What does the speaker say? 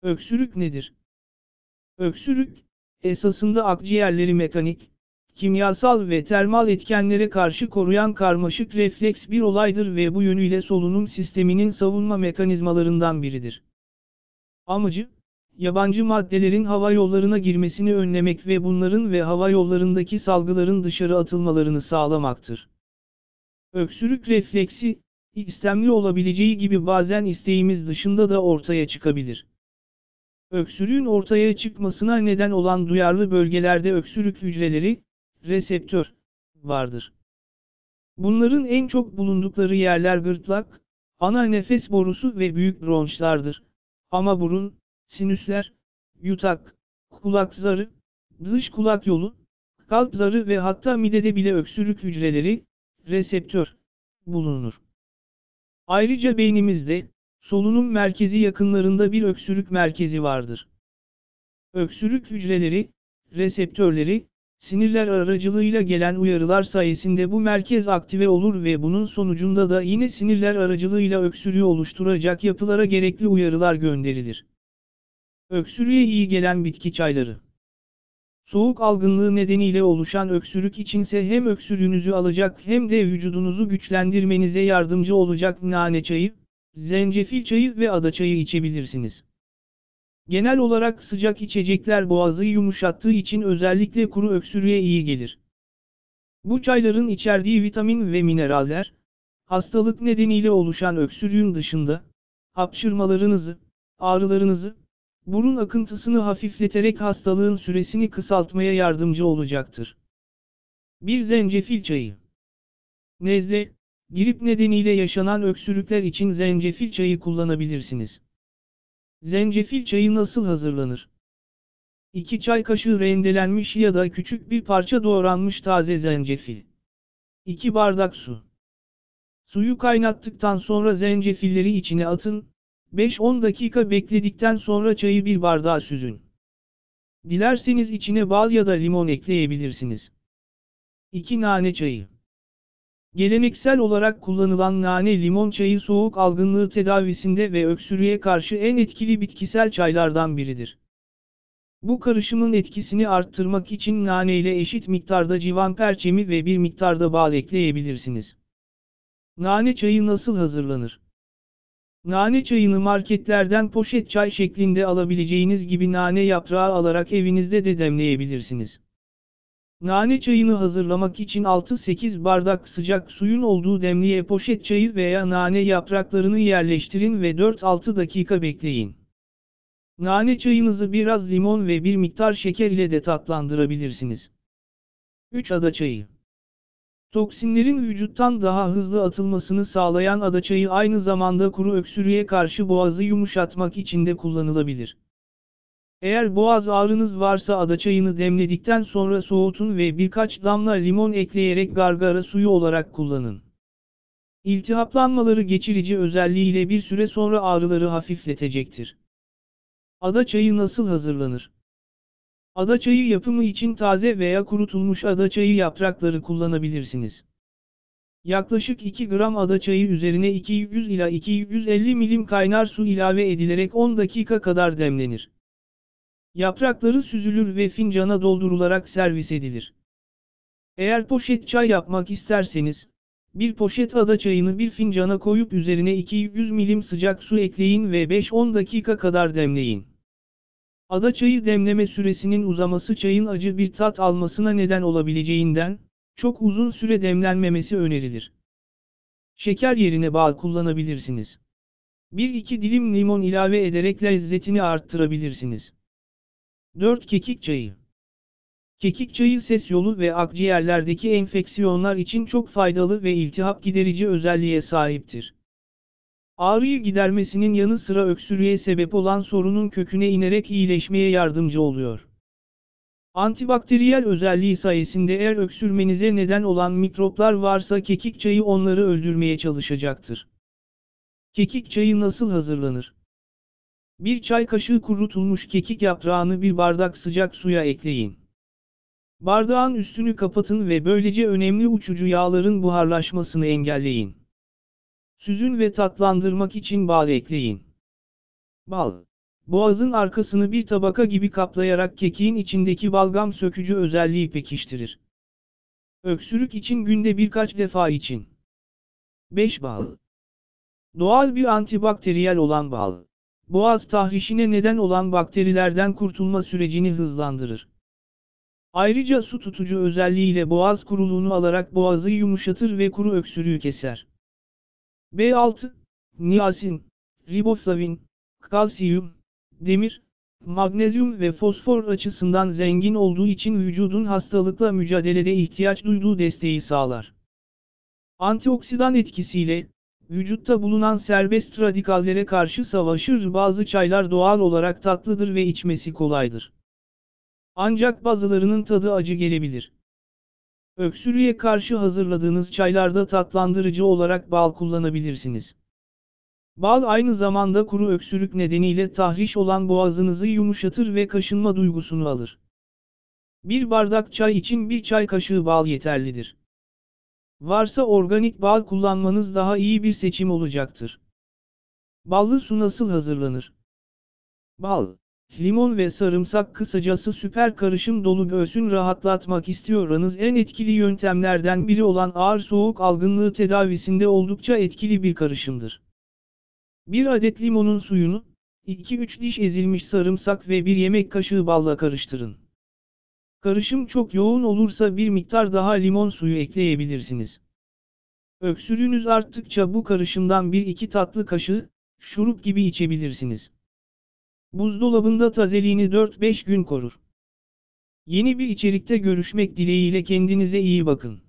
Öksürük nedir? Öksürük, esasında akciğerleri mekanik, kimyasal ve termal etkenlere karşı koruyan karmaşık refleks bir olaydır ve bu yönüyle solunum sisteminin savunma mekanizmalarından biridir. Amacı, yabancı maddelerin hava yollarına girmesini önlemek ve bunların ve hava yollarındaki salgıların dışarı atılmalarını sağlamaktır. Öksürük refleksi, istemli olabileceği gibi bazen isteğimiz dışında da ortaya çıkabilir. Öksürüğün ortaya çıkmasına neden olan duyarlı bölgelerde öksürük hücreleri, reseptör, vardır. Bunların en çok bulundukları yerler gırtlak, ana nefes borusu ve büyük bronşlardır. Ama burun, sinüsler, yutak, kulak zarı, dış kulak yolu, kalp zarı ve hatta midede bile öksürük hücreleri, reseptör, bulunur. Ayrıca beynimizde, solunum merkezi yakınlarında bir öksürük merkezi vardır. Öksürük hücreleri, reseptörleri, sinirler aracılığıyla gelen uyarılar sayesinde bu merkez aktive olur ve bunun sonucunda da yine sinirler aracılığıyla öksürüğü oluşturacak yapılara gerekli uyarılar gönderilir. Öksürüğe iyi gelen bitki çayları. Soğuk algınlığı nedeniyle oluşan öksürük içinse hem öksürüğünüzü alacak hem de vücudunuzu güçlendirmenize yardımcı olacak nane çayı, zencefil çayı ve ada çayı içebilirsiniz. Genel olarak sıcak içecekler boğazı yumuşattığı için özellikle kuru öksürüğe iyi gelir. Bu çayların içerdiği vitamin ve mineraller, hastalık nedeniyle oluşan öksürüğün dışında, hapşırmalarınızı, ağrılarınızı, burun akıntısını hafifleterek hastalığın süresini kısaltmaya yardımcı olacaktır. Bir zencefil çayı. Nezle, grip nedeniyle yaşanan öksürükler için zencefil çayı kullanabilirsiniz. Zencefil çayı nasıl hazırlanır? 2 çay kaşığı rendelenmiş ya da küçük bir parça doğranmış taze zencefil. 2 bardak su. Suyu kaynattıktan sonra zencefilleri içine atın, 5-10 dakika bekledikten sonra çayı bir bardağa süzün. Dilerseniz içine bal ya da limon ekleyebilirsiniz. 2 nane çayı. Geleneksel olarak kullanılan nane limon çayı soğuk algınlığı tedavisinde ve öksürüğe karşı en etkili bitkisel çaylardan biridir. Bu karışımın etkisini arttırmak için nane ile eşit miktarda civan perçemi ve bir miktarda bal ekleyebilirsiniz. Nane çayı nasıl hazırlanır? Nane çayını marketlerden poşet çay şeklinde alabileceğiniz gibi nane yaprağı alarak evinizde de demleyebilirsiniz. Nane çayını hazırlamak için 6-8 bardak sıcak suyun olduğu demliğe poşet çayı veya nane yapraklarını yerleştirin ve 4-6 dakika bekleyin. Nane çayınızı biraz limon ve bir miktar şeker ile de tatlandırabilirsiniz. 3 ada çayı. Toksinlerin vücuttan daha hızlı atılmasını sağlayan ada çayı aynı zamanda kuru öksürüğe karşı boğazı yumuşatmak için de kullanılabilir. Eğer boğaz ağrınız varsa ada çayını demledikten sonra soğutun ve birkaç damla limon ekleyerek gargara suyu olarak kullanın. İltihaplanmaları geçirici özelliğiyle bir süre sonra ağrıları hafifletecektir. Ada çayı nasıl hazırlanır? Ada çayı yapımı için taze veya kurutulmuş ada çayı yaprakları kullanabilirsiniz. Yaklaşık 2 gram ada çayı üzerine 200 ila 250 milim kaynar su ilave edilerek 10 dakika kadar demlenir. Yaprakları süzülür ve fincana doldurularak servis edilir. Eğer poşet çay yapmak isterseniz, bir poşet ada çayını bir fincana koyup üzerine 200 milim sıcak su ekleyin ve 5-10 dakika kadar demleyin. Ada çayı demleme süresinin uzaması çayın acı bir tat almasına neden olabileceğinden, çok uzun süre demlenmemesi önerilir. Şeker yerine bal kullanabilirsiniz. 1-2 dilim limon ilave ederek lezzetini arttırabilirsiniz. 4 kekik çayı. Kekik çayı ses yolu ve akciğerlerdeki enfeksiyonlar için çok faydalı ve iltihap giderici özelliğe sahiptir. Ağrıyı gidermesinin yanı sıra öksürüğe sebep olan sorunun köküne inerek iyileşmeye yardımcı oluyor. Antibakteriyel özelliği sayesinde eğer öksürmenize neden olan mikroplar varsa kekik çayı onları öldürmeye çalışacaktır. Kekik çayı nasıl hazırlanır? 1 çay kaşığı kurutulmuş kekik yaprağını bir bardak sıcak suya ekleyin. Bardağın üstünü kapatın ve böylece önemli uçucu yağların buharlaşmasını engelleyin. Süzün ve tatlandırmak için bal ekleyin. Bal. Boğazın arkasını bir tabaka gibi kaplayarak kekiğin içindeki balgam sökücü özelliği pekiştirir. Öksürük için günde birkaç defa için. 5 bal. Doğal bir antibakteriyel olan bal. Boğaz tahrişine neden olan bakterilerden kurtulma sürecini hızlandırır. Ayrıca su tutucu özelliğiyle boğaz kuruluğunu alarak boğazı yumuşatır ve kuru öksürüğü keser. B6, niasin, riboflavin, kalsiyum, demir, magnezyum ve fosfor açısından zengin olduğu için vücudun hastalıkla mücadelede ihtiyaç duyduğu desteği sağlar. Antioksidan etkisiyle, vücutta bulunan serbest radikallere karşı savaşır. Bazı çaylar doğal olarak tatlıdır ve içmesi kolaydır. Ancak bazılarının tadı acı gelebilir. Öksürüğe karşı hazırladığınız çaylarda tatlandırıcı olarak bal kullanabilirsiniz. Bal aynı zamanda kuru öksürük nedeniyle tahriş olan boğazınızı yumuşatır ve kaşınma duygusunu alır. Bir bardak çay için bir çay kaşığı bal yeterlidir. Varsa organik bal kullanmanız daha iyi bir seçim olacaktır. Ballı su nasıl hazırlanır? Bal, limon ve sarımsak, kısacası süper karışım dolu göğsün rahatlatmak istiyorsanız en etkili yöntemlerden biri olan ağır soğuk algınlığı tedavisinde oldukça etkili bir karışımdır. 1 adet limonun suyunu, 2-3 diş ezilmiş sarımsak ve 1 yemek kaşığı balla karıştırın. Karışım çok yoğun olursa bir miktar daha limon suyu ekleyebilirsiniz. Öksürüğünüz arttıkça bu karışımdan 1-2 tatlı kaşığı, şurup gibi içebilirsiniz. Buzdolabında tazeliğini 4-5 gün korur. Yeni bir içerikte görüşmek dileğiyle kendinize iyi bakın.